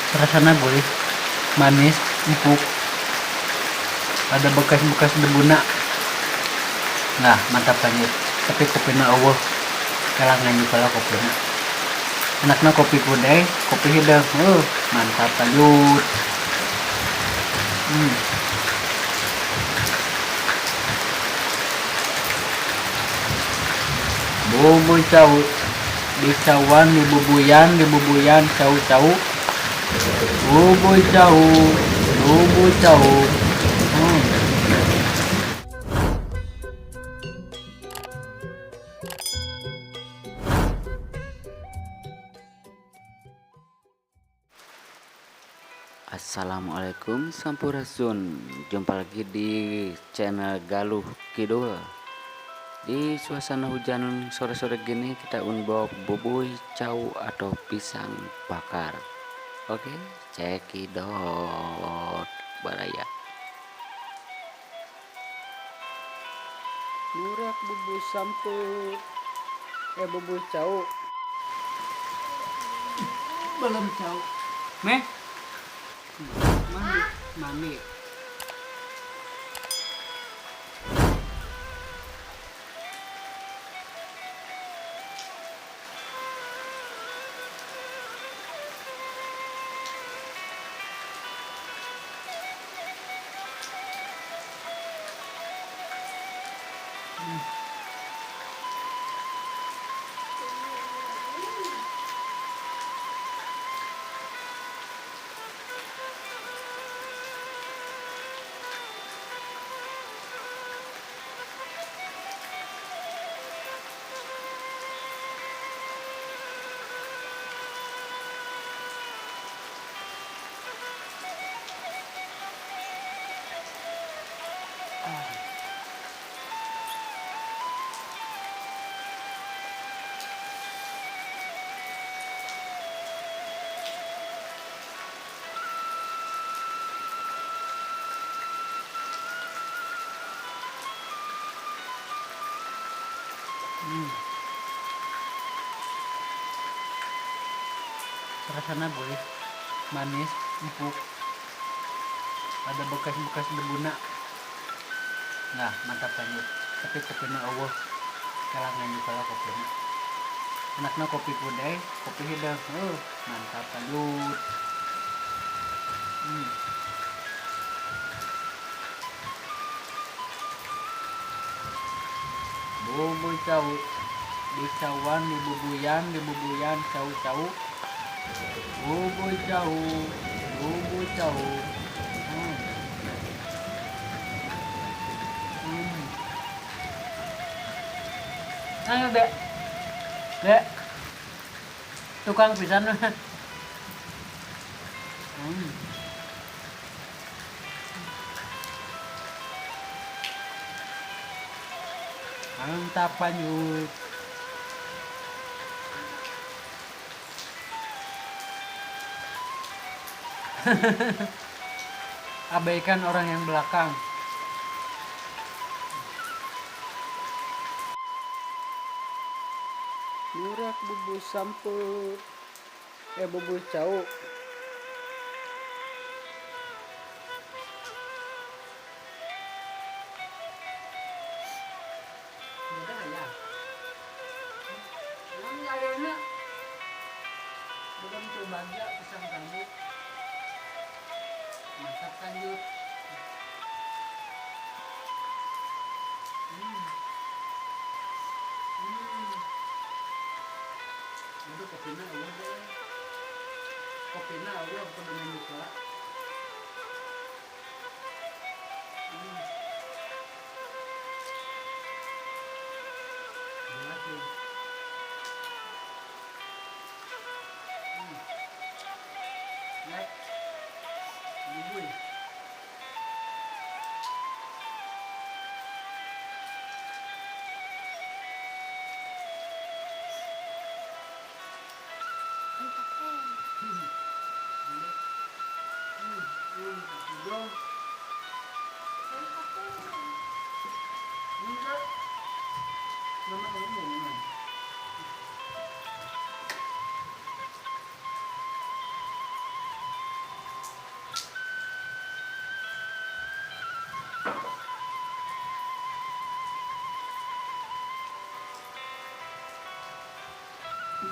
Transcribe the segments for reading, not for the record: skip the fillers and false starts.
Rasanya gurih, manis, empuk, ada bekas-bekas debuna. Nah, mantap banget. Tapi kopinya eueuh, kalangan juga kopinya. Enakna kopi pudeh, kopi hidang. Mantap lanjut. Bubur cau, dicauan, dibubuyan, cau-cau. Bubur cau, bubur cau. Assalamualaikum Sampurasun. Jumpa lagi di channel Galuh Kidul. Di suasana hujan sore-sore gini kita unbox bubui cau atau pisang bakar. Oke, cekidot baraya. Nurak bubui sampur. Bubui cau. Belum cau. Meh, mandi, mandi. Rasanya gurih, manis, empuk, ada bekas-bekas debuna. Nah, mantap banget. Tapi kopinya eueuh, kalangan juga kopinya. Enakna kopi pudeh, kopi hidang. Mantap lanjut. Bubur cau, dicauan, dibubuyan, cau-cau. Bubur cau, bubur cau. Ayo, Dek. Dek. Tukang pisan. Mantap lanjut. Abaikan orang yang belakang. Nurak bubui sampur. Bubui cau. Belum coba aja pisang kaldu. Mantap lanjut. Itu kopinya udah deh. Kopinya udah kudu juga. Jelas tuh. Nek, bubui.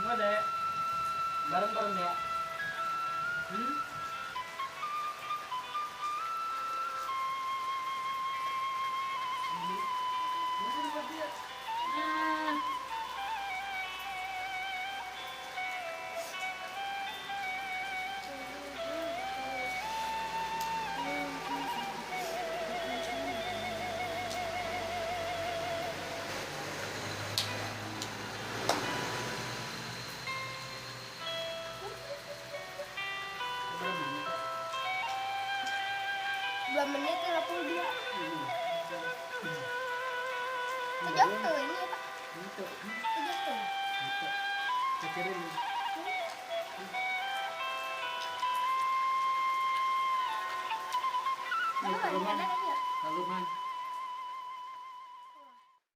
Enggak deh. Bareng-bareng ya. Ini. Mana buat dia? Nah. Berapa menit? 2 menit 52. Ini. Sejauh tuh ini apa? Itu. Sejauh tuh. Itu. Kecirin. Mana Itu ada rumah. lagi ya? Kalau man.